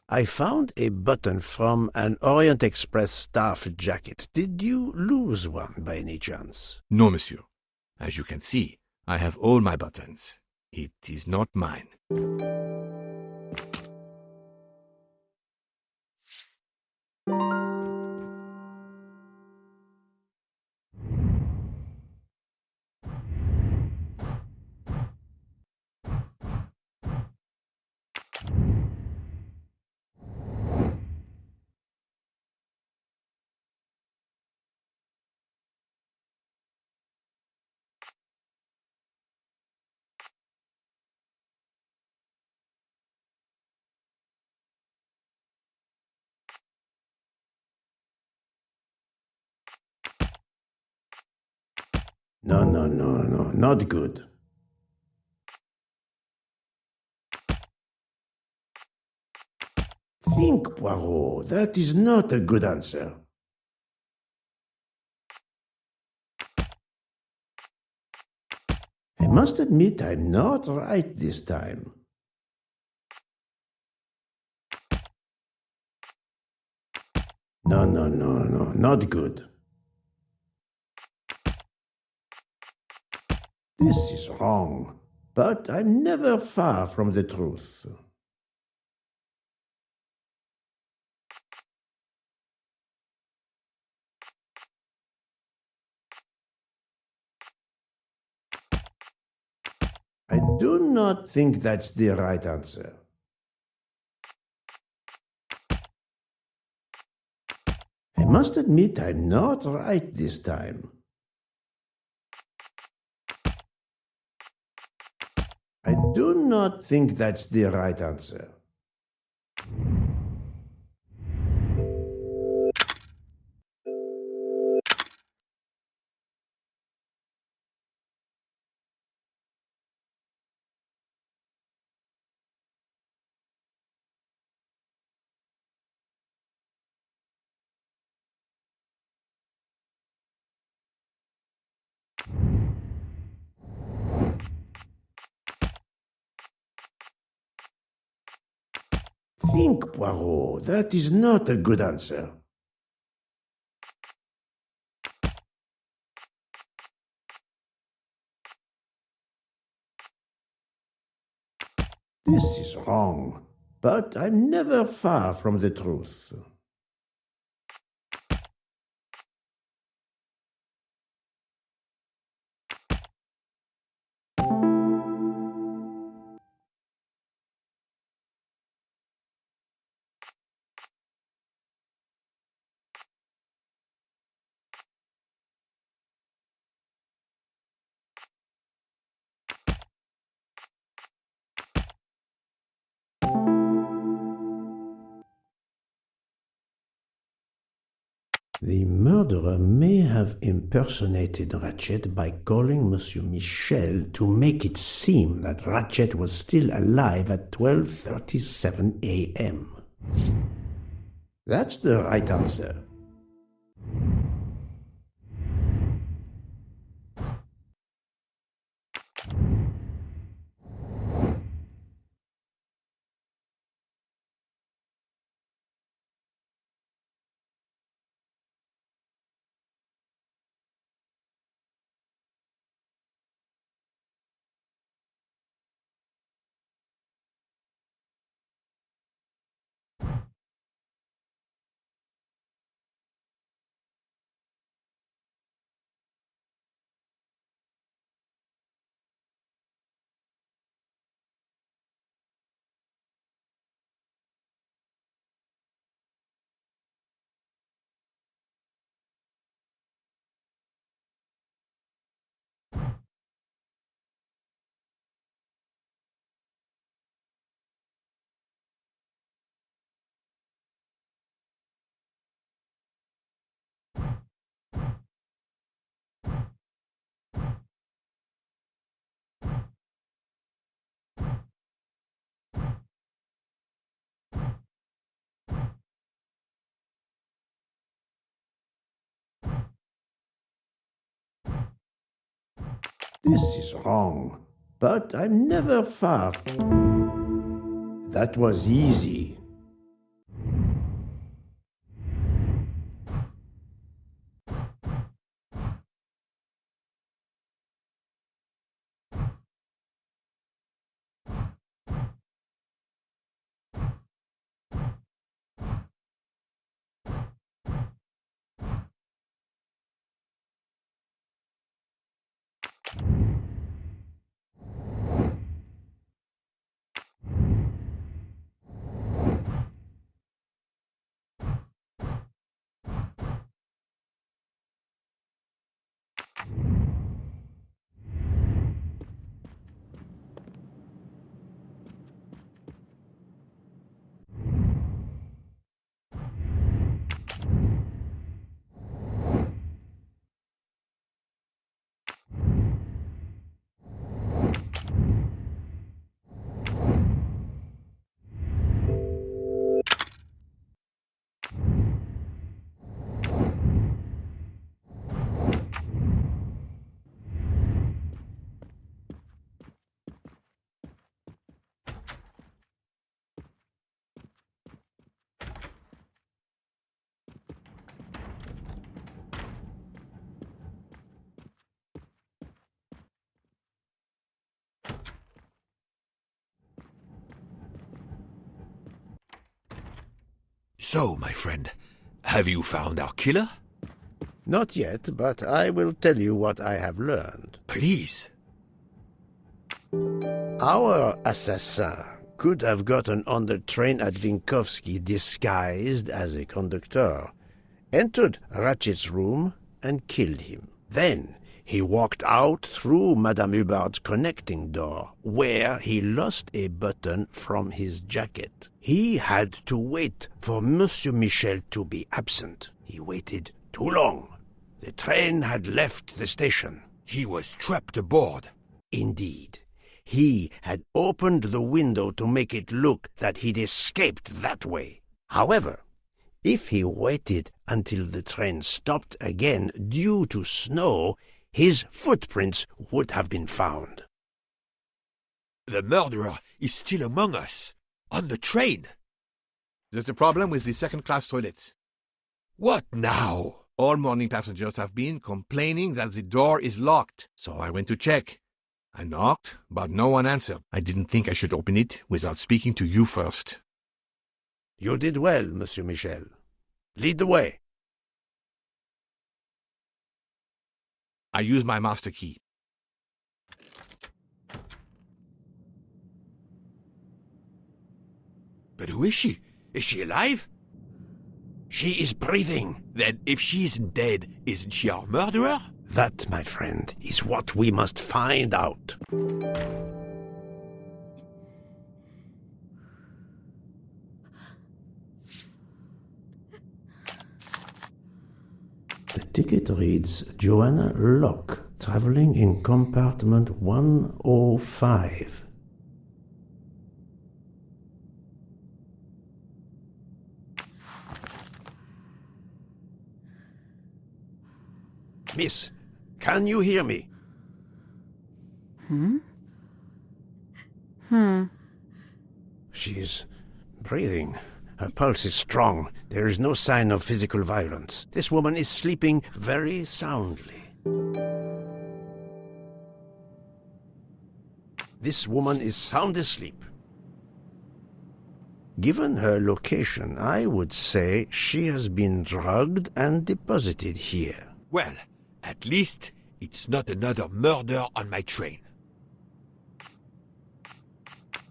I found a button from an Orient Express staff jacket. Did you lose one by any chance? No, monsieur. As you can see, I have all my buttons. It is not mine. No, not good. Think, Poirot, that is not a good answer. I must admit I'm not right this time. No, not good. This is wrong, but I'm never far from the truth. I do not think that's the right answer. I must admit I'm not right this time. I do not think that's the right answer. Think, Poirot, that is not a good answer. This is wrong, but I'm never far from the truth. The murderer may have impersonated Ratchet by calling Monsieur Michel to make it seem that Ratchet was still alive at 12:37 a.m. That's the right answer. This is wrong, but I'm never far. That was easy. So, my friend, have you found our killer? Not yet, but I will tell you what I have learned. Please. Our assassin could have gotten on the train at Vinkovsky disguised as a conductor, entered Ratchet's room, and killed him. Then he walked out through Madame Hubbard's connecting door, where he lost a button from his jacket. He had to wait for Monsieur Michel to be absent. He waited too long. The train had left the station. He was trapped aboard. Indeed. He had opened the window to make it look that he'd escaped that way. However, if he waited until the train stopped again due to snow, his footprints would have been found. The murderer is still among us, on the train. There's a problem with the second-class toilets. What now? All morning passengers have been complaining that the door is locked, so I went to check. I knocked, but no one answered. I didn't think I should open it without speaking to you first. You did well, Monsieur Michel. Lead the way. I use my master key. But who is she? Is she alive? She is breathing. Then if she isn't dead, isn't she our murderer? That, my friend, is what we must find out. The ticket reads Joanna Locke, traveling in compartment 105. Miss, can you hear me? She's breathing. Her pulse is strong. There is no sign of physical violence. This woman is sleeping very soundly. This woman is sound asleep. Given her location, I would say she has been drugged and deposited here. Well, at least it's not another murder on my train.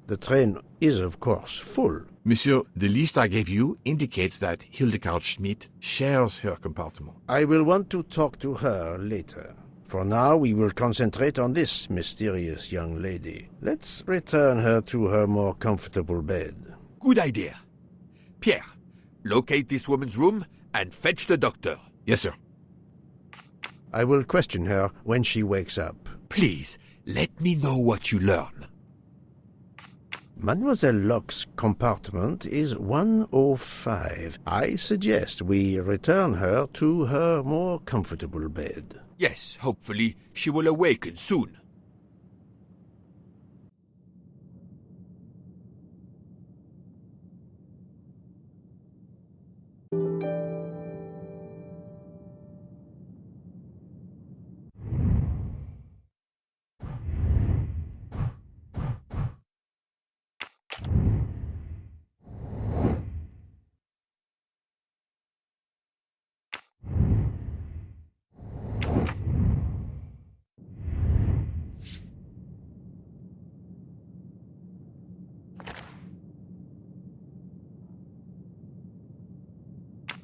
The train is, of course, full. Monsieur, the list I gave you indicates that Hildegard Schmidt shares her compartment. I will want to talk to her later. For now, we will concentrate on this mysterious young lady. Let's return her to her more comfortable bed. Good idea. Pierre, locate this woman's room and fetch the doctor. Yes, sir. I will question her when she wakes up. Please, let me know what you learn. Mademoiselle Locke's compartment is 105. I suggest we return her to her more comfortable bed. Yes, hopefully she will awaken soon.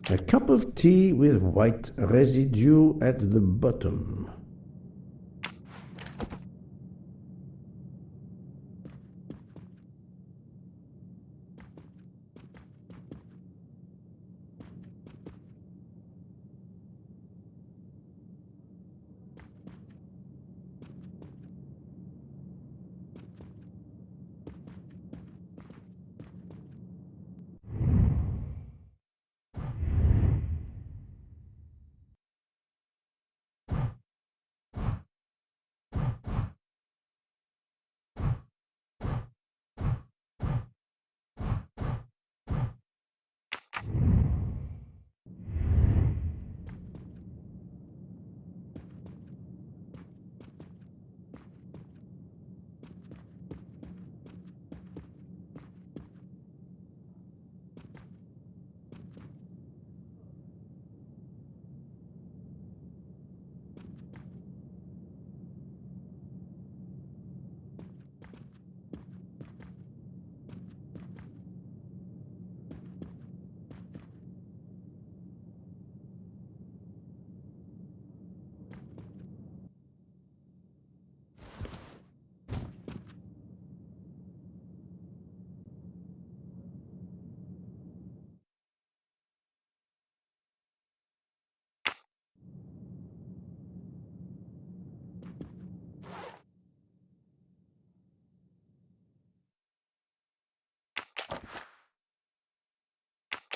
A cup of tea with white residue at the bottom.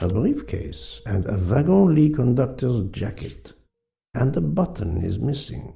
a briefcase, and a wagon-lit conductor's jacket. And a button is missing.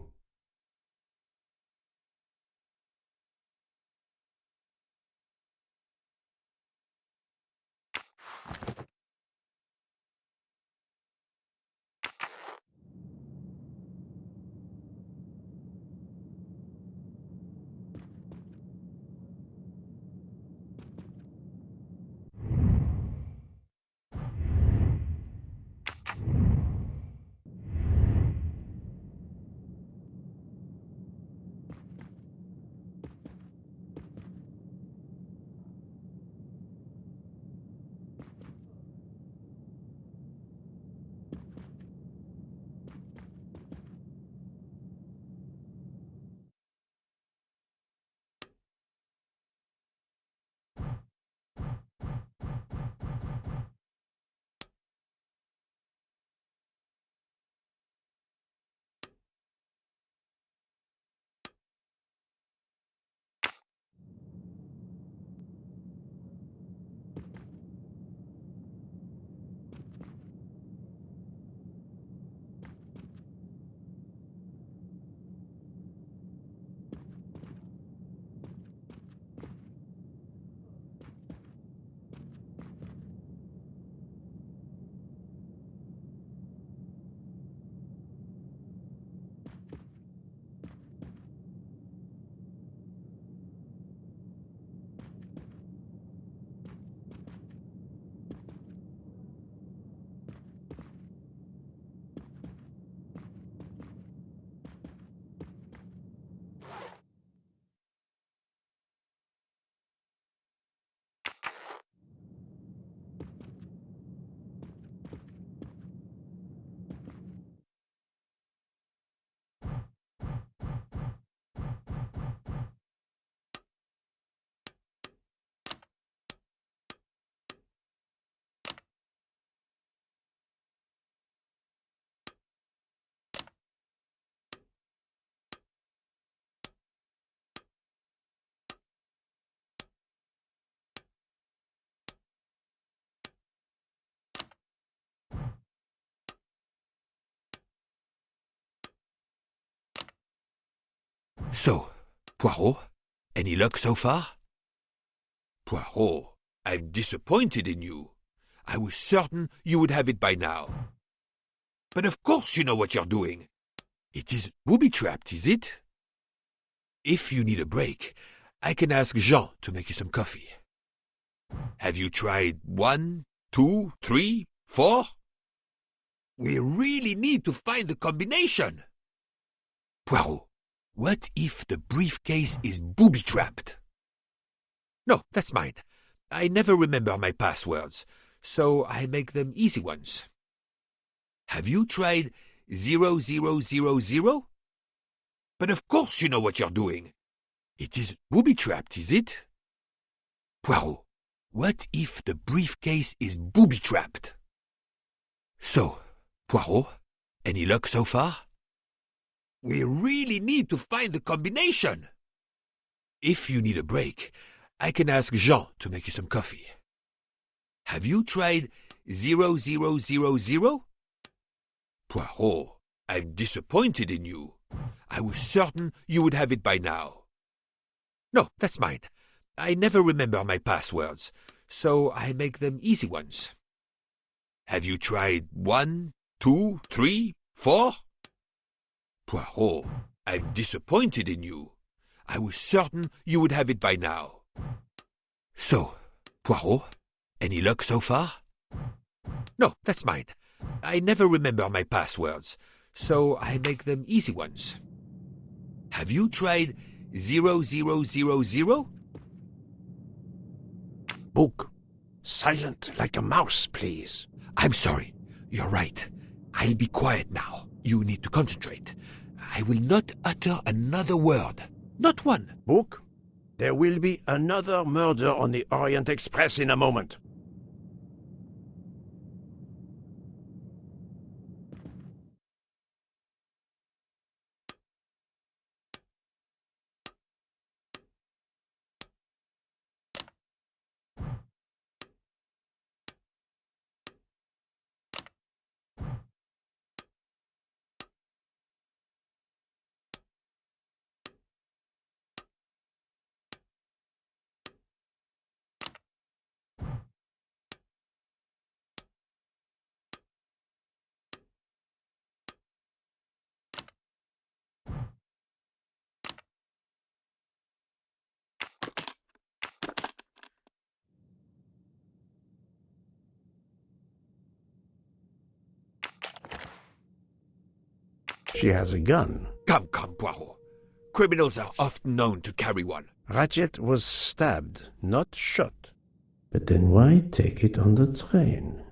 So, Poirot, any luck so far? Poirot, I'm disappointed in you. I was certain you would have it by now. But of course you know what you're doing. It isn't booby-trapped, is it? If you need a break, I can ask Jean to make you some coffee. Have you tried 1, 2, 3, 4? We really need to find the combination. Poirot, what if the briefcase is booby-trapped? No, that's mine. I never remember my passwords, so I make them easy ones. Have you tried 0000? But of course you know what you're doing. It isn't booby-trapped, is it? Poirot, what if the briefcase is booby-trapped? So, Poirot, any luck so far? We really need to find the combination. If you need a break, I can ask Jean to make you some coffee. Have you tried 0000? Poirot, I'm disappointed in you. I was certain you would have it by now. No, that's mine. I never remember my passwords, so I make them easy ones. Have you tried 1, 2, 3, 4? Poirot, I'm disappointed in you. I was certain you would have it by now. So, Poirot, any luck so far? No, that's mine. I never remember my passwords, so I make them easy ones. Have you tried 0000? Book. Silent like a mouse, please. I'm sorry. You're right. I'll be quiet now. You need to concentrate. I will not utter another word. Not one. Book. There will be another murder on the Orient Express in a moment. She has a gun. Come, Poirot. Criminals are often known to carry one. Ratchet was stabbed, not shot. But then why take it on the train?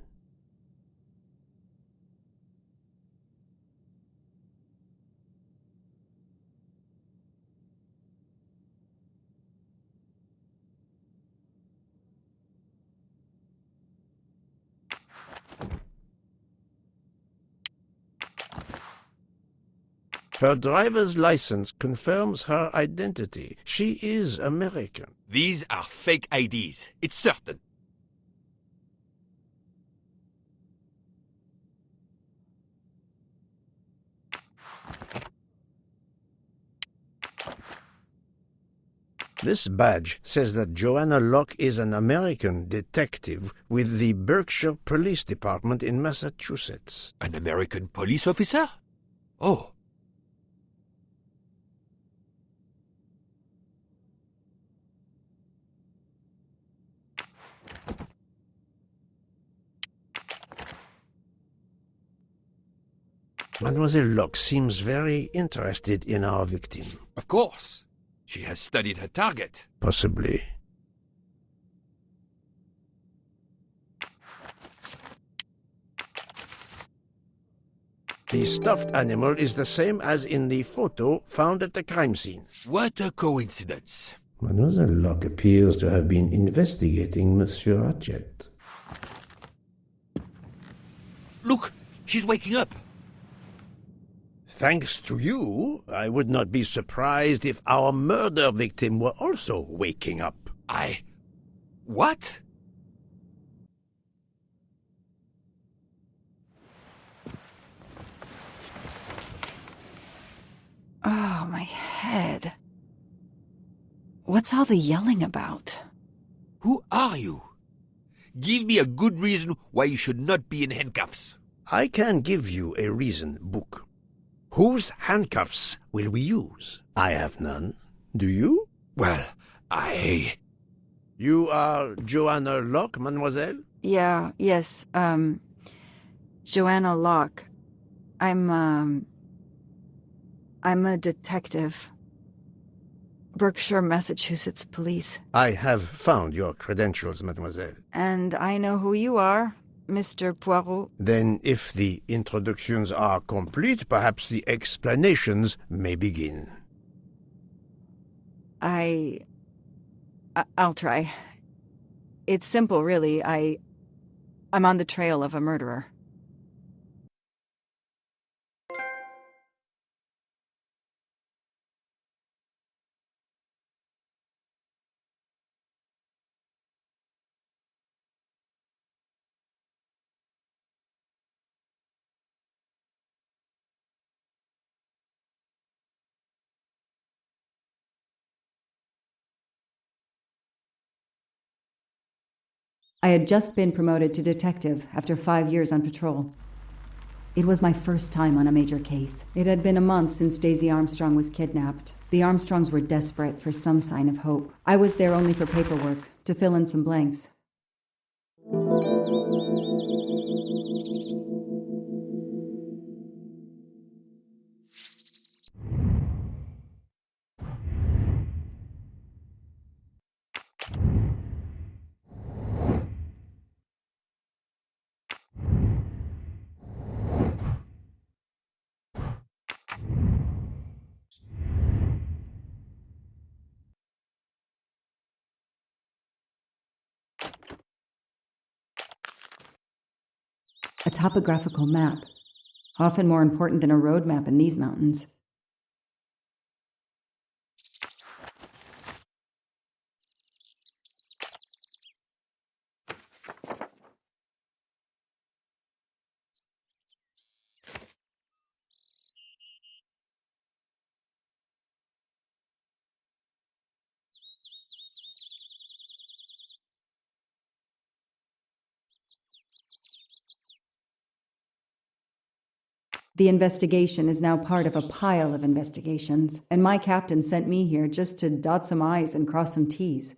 Her driver's license confirms her identity. She is American. These are fake IDs. It's certain. This badge says that Joanna Locke is an American detective with the Berkshire Police Department in Massachusetts. An American police officer? Oh. Mademoiselle Locke seems very interested in our victim. Of course. She has studied her target. Possibly. The stuffed animal is the same as in the photo found at the crime scene. What a coincidence. Mademoiselle Locke appears to have been investigating Monsieur Ratchet. Look, she's waking up. Thanks to you, I would not be surprised if our murder victim were also waking up. What? Oh, my head. What's all the yelling about? Who are you? Give me a good reason why you should not be in handcuffs. I can give you a reason, Book. Whose handcuffs will we use? I have none. Do you? Well, You are Joanna Locke, mademoiselle? Yes, Joanna Locke. I'm a detective. Berkshire, Massachusetts Police. I have found your credentials, mademoiselle. And I know who you are, Mr. Poirot. Then, if the introductions are complete, perhaps the explanations may begin. I'll try. It's simple, really. I'm on the trail of a murderer. I had just been promoted to detective after 5 years on patrol. It was my first time on a major case. It had been a month since Daisy Armstrong was kidnapped. The Armstrongs were desperate for some sign of hope. I was there only for paperwork, to fill in some blanks. A topographical map, often more important than a road map in these mountains. The investigation is now part of a pile of investigations, and my captain sent me here just to dot some I's and cross some T's.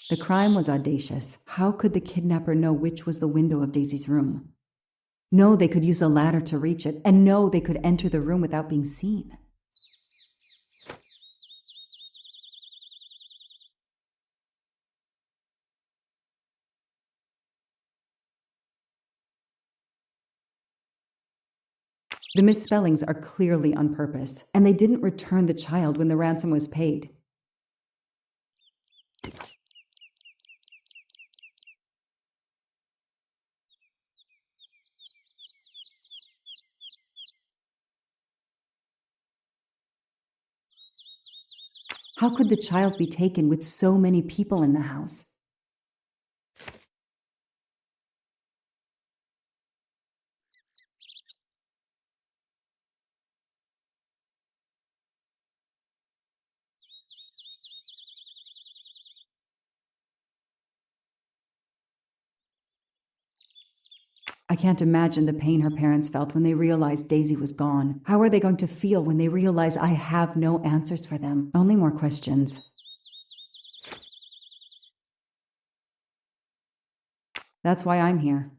The crime was audacious. How could the kidnapper know which was the window of Daisy's room? No, they could use a ladder to reach it, and no, they could enter the room without being seen. The misspellings are clearly on purpose, and they didn't return the child when the ransom was paid. How could the child be taken with so many people in the house? I can't imagine the pain her parents felt when they realized Daisy was gone. How are they going to feel when they realize I have no answers for them? Only more questions. That's why I'm here.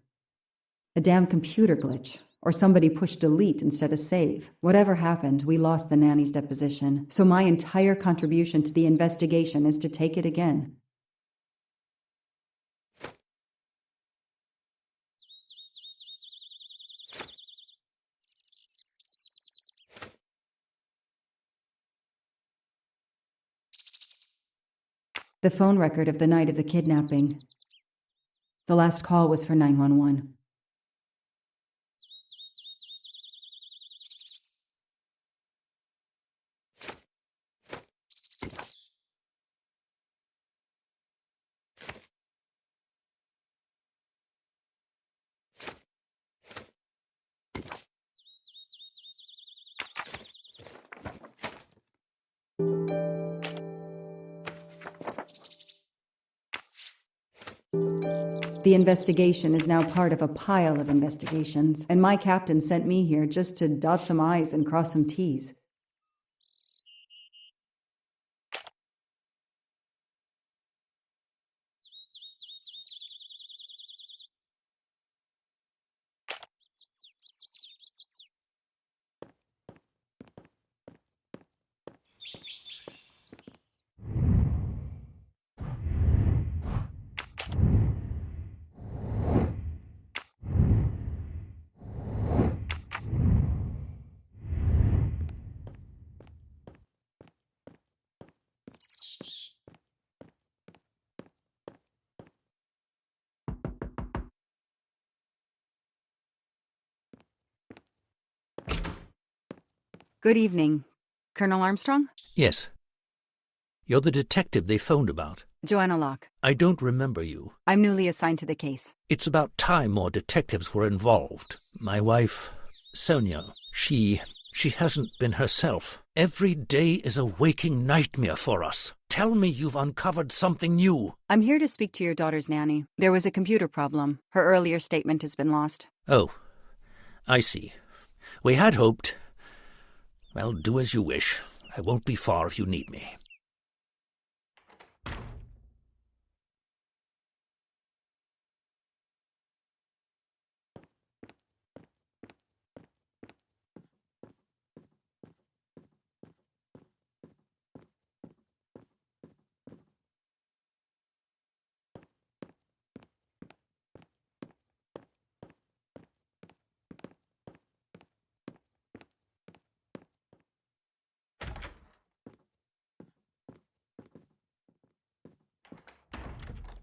A damn computer glitch. Or somebody pushed delete instead of save. Whatever happened, we lost the nanny's deposition. So my entire contribution to the investigation is to take it again. The phone record of the night of the kidnapping. The last call was for 911. The investigation is now part of a pile of investigations, and my captain sent me here just to dot some I's and cross some T's. Good evening. Colonel Armstrong? Yes. You're the detective they phoned about. Joanna Locke. I don't remember you. I'm newly assigned to the case. It's about time more detectives were involved. My wife, Sonia, she hasn't been herself. Every day is a waking nightmare for us. Tell me you've uncovered something new. I'm here to speak to your daughter's nanny. There was a computer problem. Her earlier statement has been lost. Oh, I see. We had hoped. Well, do as you wish. I won't be far if you need me.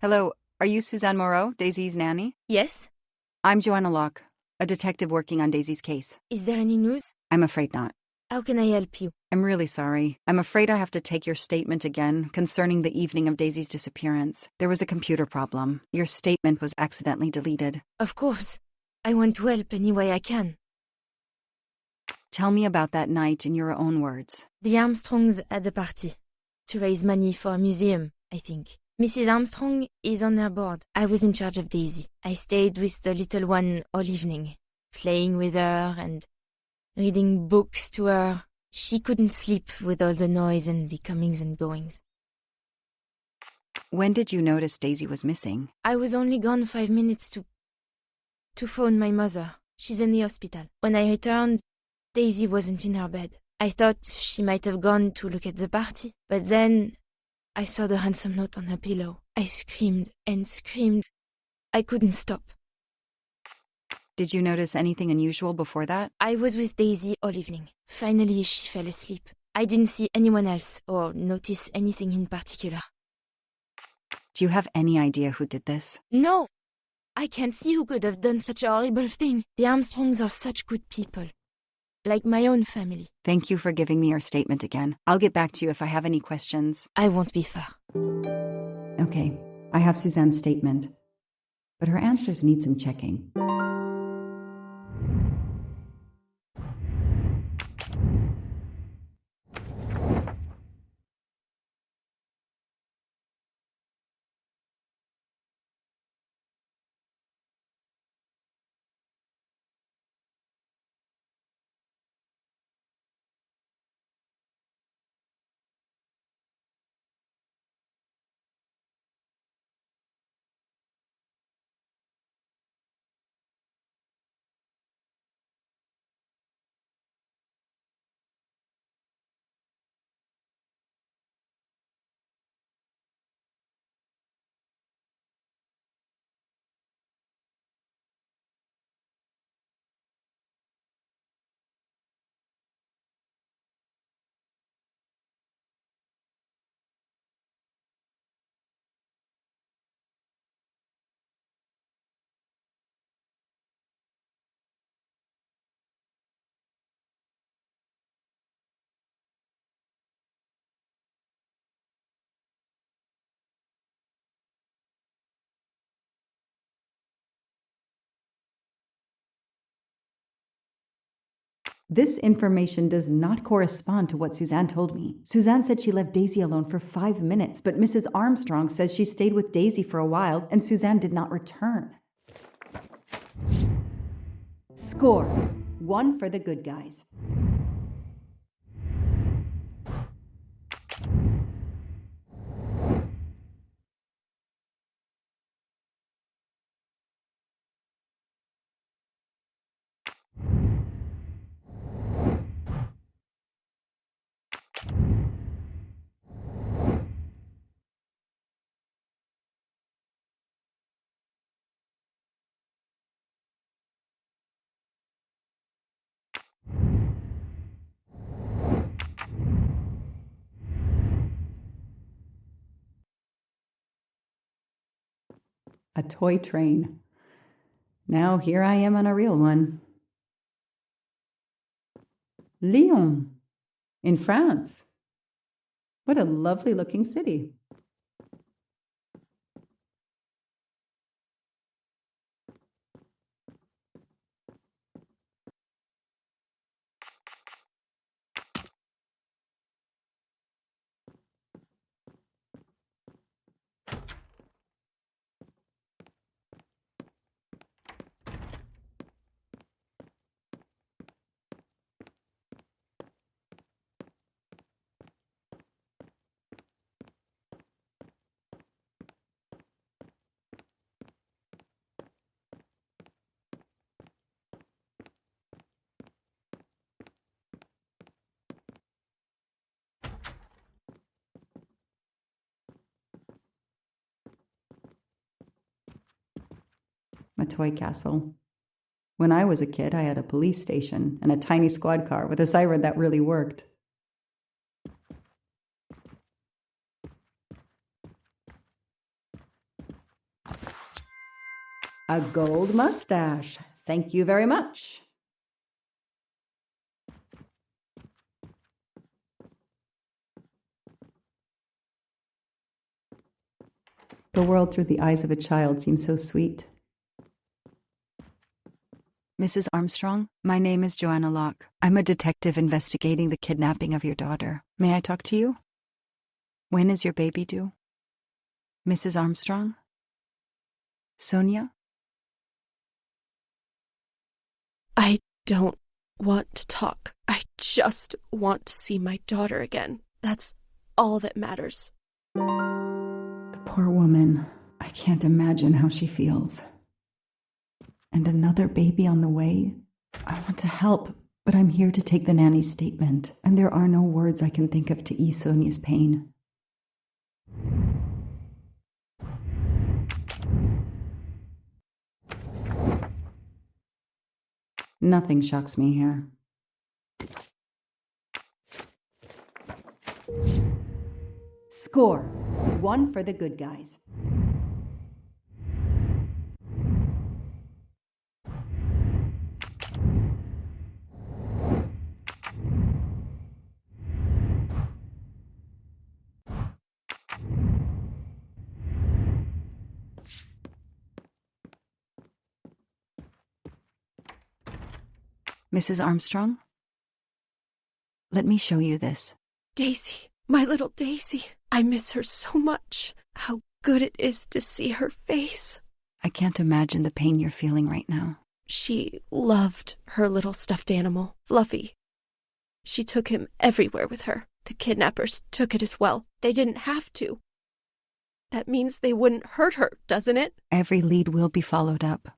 Hello, are you Suzanne Moreau, Daisy's nanny? Yes? I'm Joanna Locke, a detective working on Daisy's case. Is there any news? I'm afraid not. How can I help you? I'm really sorry. I'm afraid I have to take your statement again concerning the evening of Daisy's disappearance. There was a computer problem. Your statement was accidentally deleted. Of course. I want to help any way I can. Tell me about that night in your own words. The Armstrongs had a party. To raise money for a museum, I think. Mrs. Armstrong is on her board. I was in charge of Daisy. I stayed with the little one all evening, playing with her and reading books to her. She couldn't sleep with all the noise and the comings and goings. When did you notice Daisy was missing? I was only gone 5 minutes to phone my mother. She's in the hospital. When I returned, Daisy wasn't in her bed. I thought she might have gone to look at the party, but then I saw the ransom note on her pillow. I screamed and screamed. I couldn't stop. Did you notice anything unusual before that? I was with Daisy all evening. Finally, she fell asleep. I didn't see anyone else or notice anything in particular. Do you have any idea who did this? No! I can't see who could have done such a horrible thing. The Armstrongs are such good people. Like my own family. Thank you for giving me your statement again. I'll get back to you if I have any questions. I won't be far. Okay, I have Suzanne's statement, but her answers need some checking. This information does not correspond to what Suzanne told me. Suzanne said she left Daisy alone for 5 minutes, but Mrs. Armstrong says she stayed with Daisy for a while and Suzanne did not return. Score. 1 for the good guys. A toy train. Now here I am on a real one. Lyon, in France. What a lovely looking city. A toy castle. When I was a kid, I had a police station and a tiny squad car with a siren that really worked. A gold mustache. Thank you very much. The world through the eyes of a child seems so sweet. Mrs. Armstrong, my name is Joanna Locke. I'm a detective investigating the kidnapping of your daughter. May I talk to you? When is your baby due? Mrs. Armstrong? Sonia? I don't want to talk. I just want to see my daughter again. That's all that matters. The Poor woman. I can't imagine how she feels. And another baby on the way? I want to help, but I'm here to take the nanny's statement, and there are no words I can think of to ease Sonia's pain. Nothing shocks me here. Score. 1 for the good guys. Mrs. Armstrong? Let me show you this. Daisy, my little Daisy. I miss her so much. How good it is to see her face. I can't imagine the pain you're feeling right now. She loved her little stuffed animal, Fluffy. She took him everywhere with her. The kidnappers took it as well. They didn't have to. That means they wouldn't hurt her, doesn't it? Every lead will be followed up.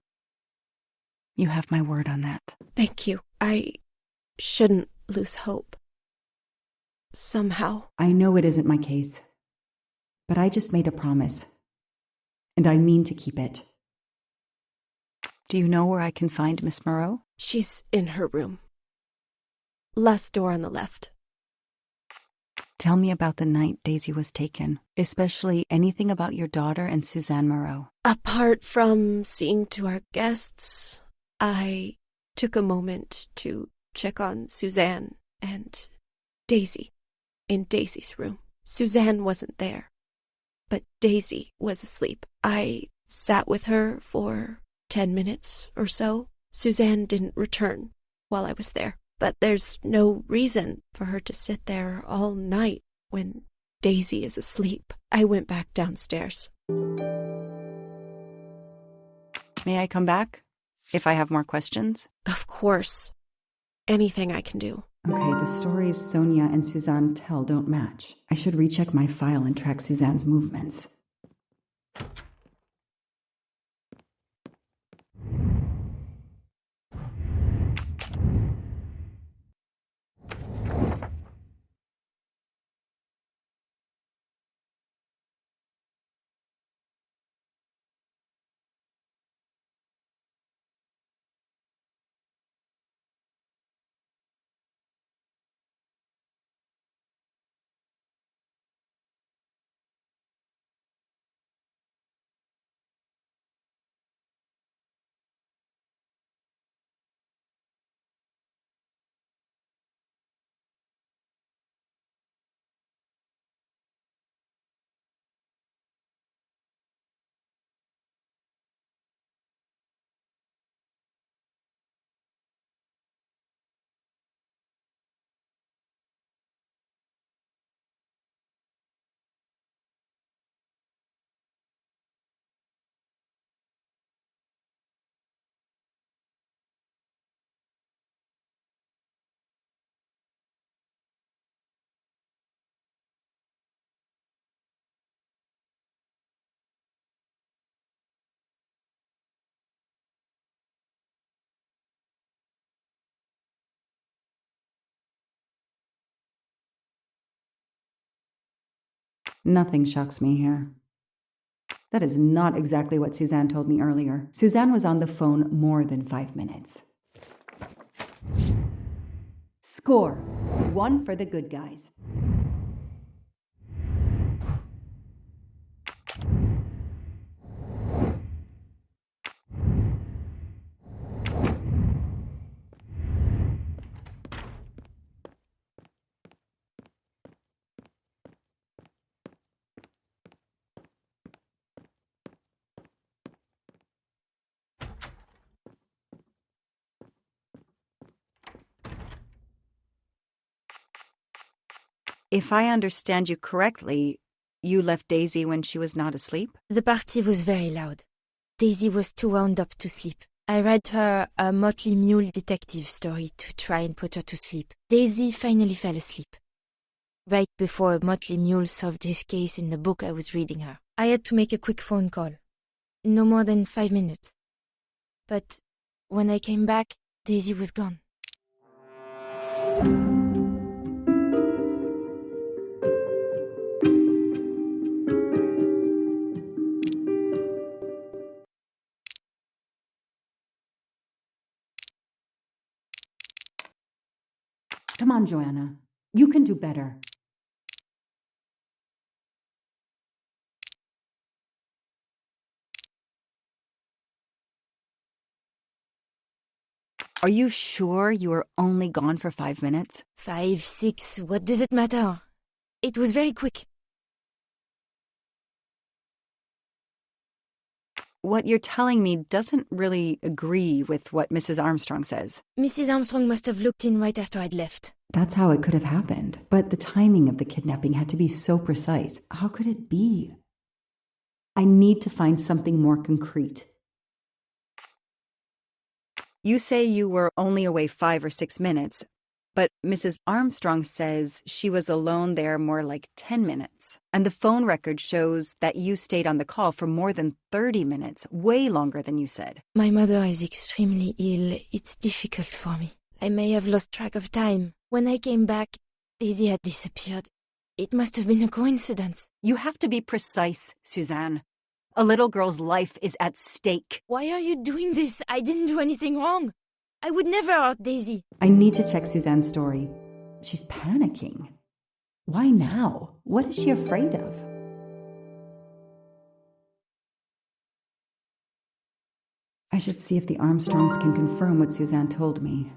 You have my word on that. Thank you. I shouldn't lose hope. Somehow. I know it isn't my case, but I just made a promise, and I mean to keep it. Do you know where I can find Miss Moreau? She's in her room. Last door on the left. Tell me about the night Daisy was taken, especially anything about your daughter and Suzanne Moreau. Apart from seeing to our guests, I took a moment to check on Suzanne and Daisy in Daisy's room. Suzanne wasn't there, but Daisy was asleep. I sat with her for 10 minutes or so. Suzanne didn't return while I was there, but there's no reason for her to sit there all night when Daisy is asleep. I went back downstairs. May I come back? If I have more questions? Of course. Anything I can do. Okay, the stories Sonia and Suzanne tell don't match. I should recheck my file and track Suzanne's movements. Nothing shocks me here. That is not exactly what Suzanne told me earlier. Suzanne was on the phone more than 5 minutes. Score. 1 for the good guys. If I understand you correctly, you left Daisy when she was not asleep? The party was very loud. Daisy was too wound up to sleep. I read her a Motley Mule detective story to try and put her to sleep. Daisy finally fell asleep, right before Motley Mule solved his case in the book I was reading her. I had to make a quick phone call. No more than 5 minutes. But when I came back, Daisy was gone. Come on, Joanna. You can do better. Are you sure you were only gone for 5 minutes? 5, 6, what does it matter? It was very quick. What you're telling me doesn't really agree with what Mrs. Armstrong says. Mrs. Armstrong must have looked in right after I'd left. That's how it could have happened. But the timing of the kidnapping had to be so precise. How could it be? I need to find something more concrete. You say you were only away 5 or 6 minutes, but Mrs. Armstrong says she was alone there more like 10 minutes. And the phone record shows that you stayed on the call for more than 30 minutes, way longer than you said. My mother is extremely ill. It's difficult for me. I may have lost track of time. When I came back, Daisy had disappeared. It must have been a coincidence. You have to be precise, Suzanne. A little girl's life is at stake. Why are you doing this? I didn't do anything wrong. I would never hurt Daisy. I need to check Suzanne's story. She's panicking. Why now? What is she afraid of? I should see if the Armstrongs can confirm what Suzanne told me.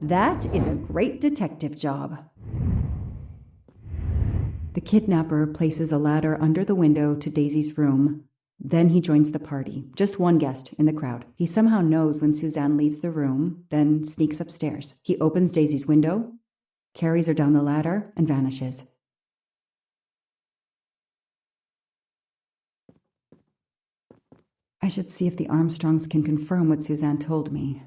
That is a great detective job. The kidnapper places a ladder under the window to Daisy's room. Then he joins the party, just one guest in the crowd. He somehow knows when Suzanne leaves the room, then sneaks upstairs. He opens Daisy's window, carries her down the ladder, and vanishes. I should see if the Armstrongs can confirm what Suzanne told me.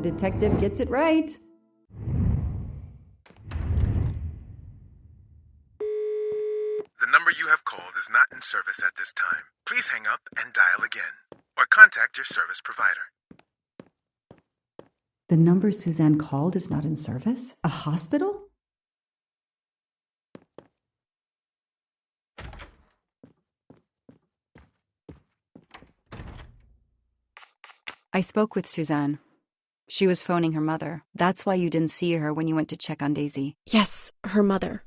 detective gets it right. The number you have called is not in service at this time. Please hang up and dial again, or contact your service provider. The number Suzanne called is not in service? A hospital? I spoke with Suzanne. She was phoning her mother. That's why you didn't see her when you went to check on Daisy. Yes, her mother.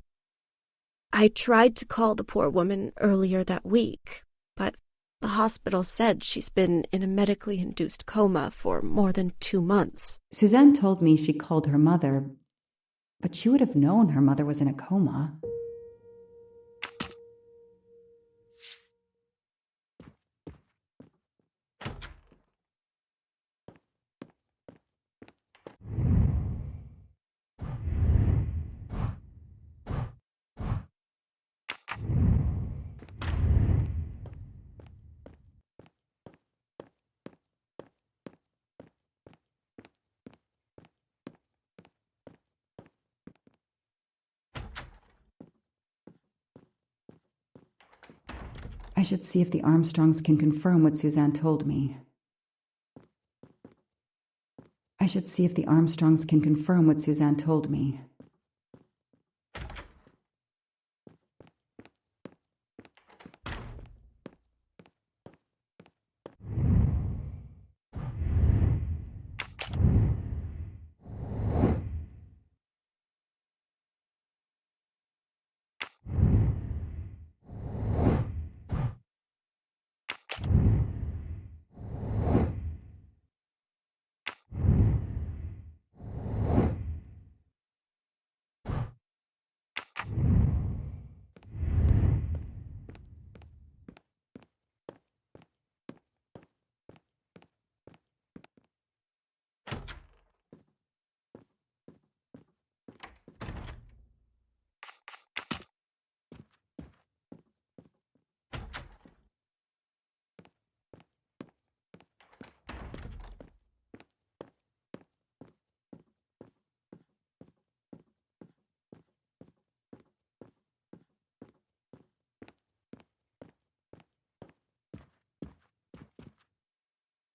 I tried to call the poor woman earlier that week, but the hospital said she's been in a medically induced coma for more than 2 months. Suzanne told me she called her mother, but she would have known her mother was in a coma. I should see if the Armstrongs can confirm what Suzanne told me. I should see if the Armstrongs can confirm what Suzanne told me.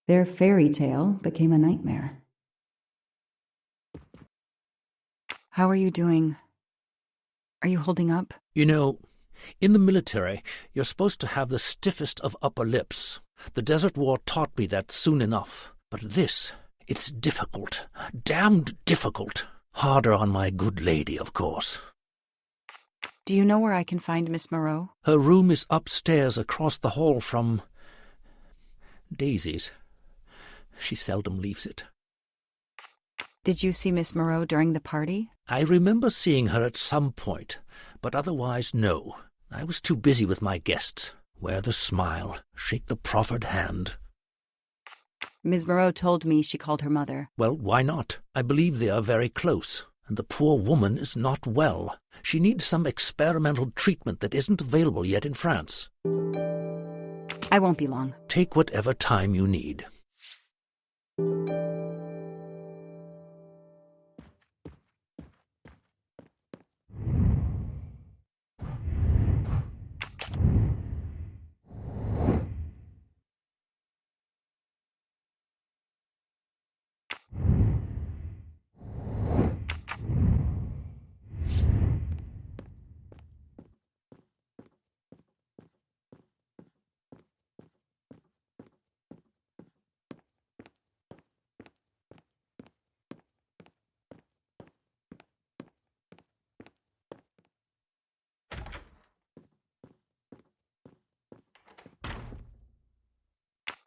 Their fairy tale became a nightmare. How are you doing? Are you holding up? You know, in the military, you're supposed to have the stiffest of upper lips. The Desert War taught me that soon enough. But this, it's difficult. Damned difficult. Harder on my good lady, of course. Do you know where I can find Miss Moreau? Her room is upstairs across the hall from Daisy's. She seldom leaves it. Did you see Miss Moreau during the party? I remember seeing her at some point, but otherwise no. I was too busy with my guests. Wear the smile, shake the proffered hand. Ms. Moreau told me she called her mother. Well, why not? I believe they are very close, and the poor woman is not well. She needs some experimental treatment that isn't available yet in France. I won't be long. Take whatever time you need.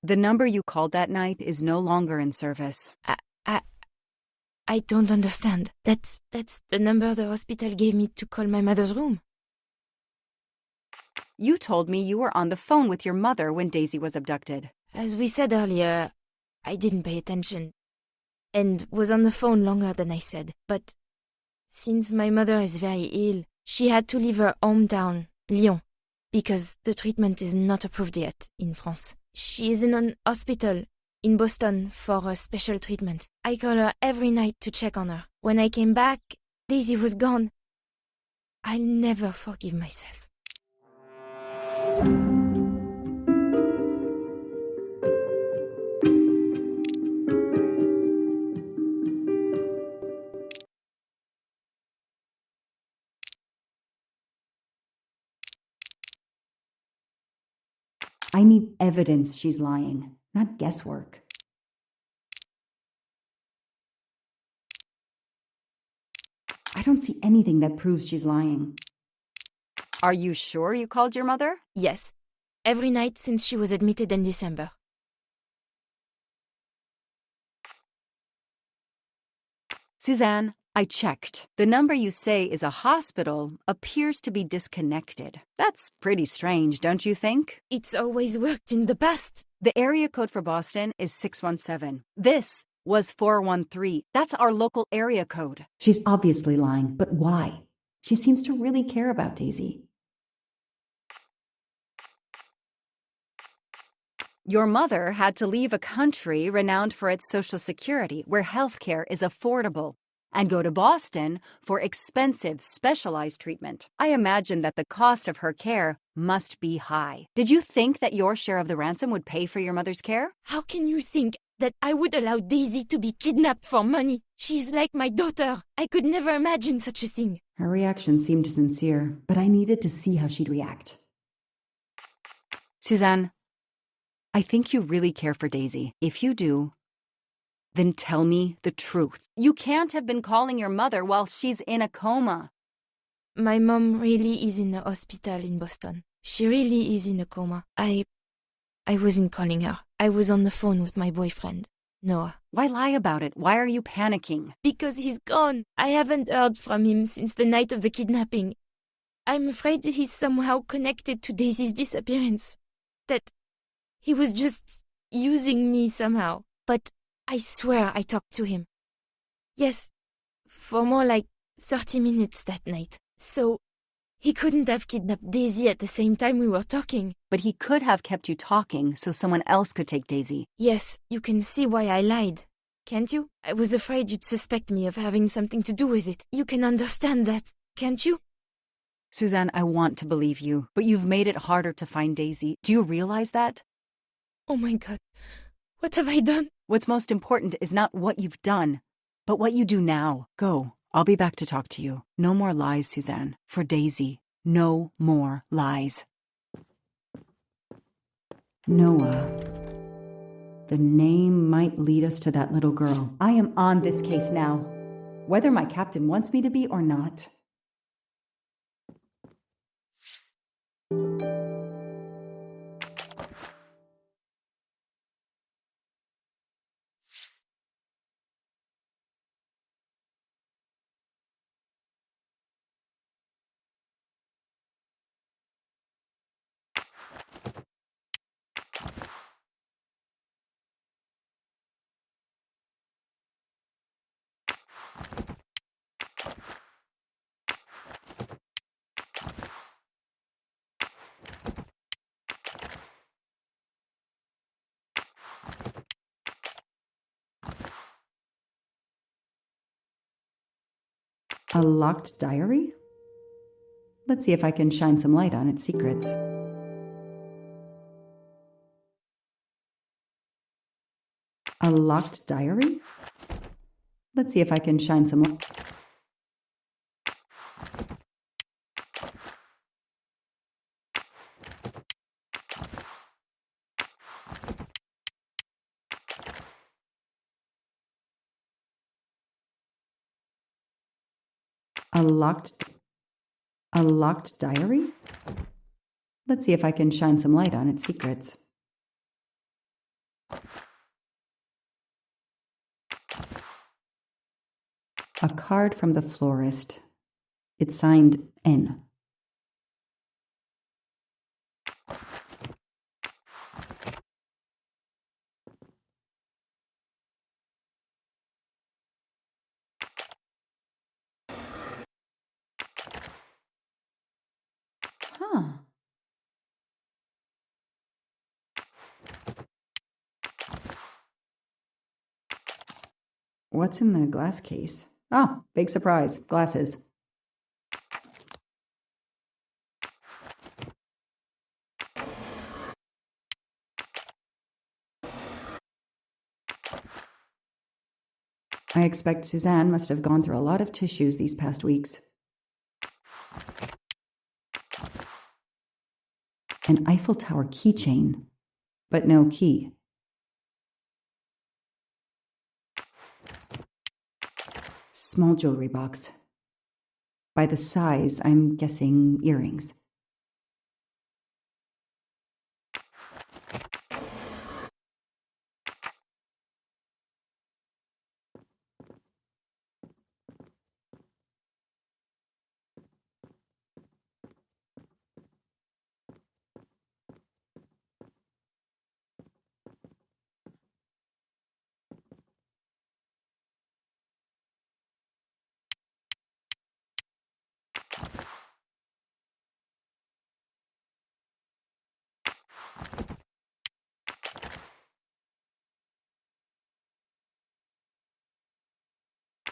The number you called that night is no longer in service. I don't understand. That's the number the hospital gave me to call my mother's room. You told me you were on the phone with your mother when Daisy was abducted. As we said earlier, I didn't pay attention and was on the phone longer than I said. But since my mother is very ill, she had to leave her hometown, Lyon, because the treatment is not approved yet in France. She is in an hospital in Boston for a special treatment. I call her every night to check on her. When I came back, Daisy was gone. I'll never forgive myself. I need evidence she's lying, not guesswork. I don't see anything that proves she's lying. Are you sure you called your mother? Yes, every night since she was admitted in December. Suzanne, I checked. The number you say is a hospital appears to be disconnected. That's pretty strange, don't you think? It's always worked in the past. The area code for Boston is 617. This was 413. That's our local area code. She's obviously lying, but why? She seems to really care about Daisy. Your mother had to leave a country renowned for its Social Security, where healthcare is affordable, and go to Boston for expensive, specialized treatment. I imagine that the cost of her care must be high. Did you think that your share of the ransom would pay for your mother's care? How can you think that I would allow Daisy to be kidnapped for money? She's like my daughter. I could never imagine such a thing. Her reaction seemed sincere, but I needed to see how she'd react. Suzanne, I think you really care for Daisy. If you do, then tell me the truth. You can't have been calling your mother while she's in a coma. My mom really is in a hospital in Boston. She really is in a coma. I wasn't calling her. I was on the phone with my boyfriend, Noah. Why lie about it? Why are you panicking? Because he's gone. I haven't heard from him since the night of the kidnapping. I'm afraid he's somehow connected to Daisy's disappearance. That he was just using me somehow. But I swear I talked to him. Yes, for more like 30 minutes that night. So he couldn't have kidnapped Daisy at the same time we were talking. But he could have kept you talking so someone else could take Daisy. Yes, you can see why I lied. Can't you? I was afraid you'd suspect me of having something to do with it. You can understand that, can't you? Suzanne, I want to believe you, but you've made it harder to find Daisy. Do you realize that? Oh my God, what have I done? What's most important is not what you've done, but what you do now. Go. I'll be back to talk to you. No more lies, Suzanne. For Daisy, no more lies. Noah. The name might lead us to that little girl. I am on this case now, whether my captain wants me to be or not. A locked diary? Let's see if I can shine some light on its secrets. A locked diary? Let's see if I can shine some light. A locked diary? Let's see if I can shine some light on its secrets. A card from the florist. It's signed N. Huh. What's in the glass case? Oh, big surprise. Glasses. I expect Suzanne must have gone through a lot of tissues these past weeks. An Eiffel Tower keychain, but no key. Small jewelry box. By the size, I'm guessing earrings.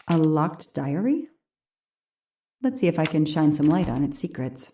A locked diary? Let's see if I can shine some light on its secrets.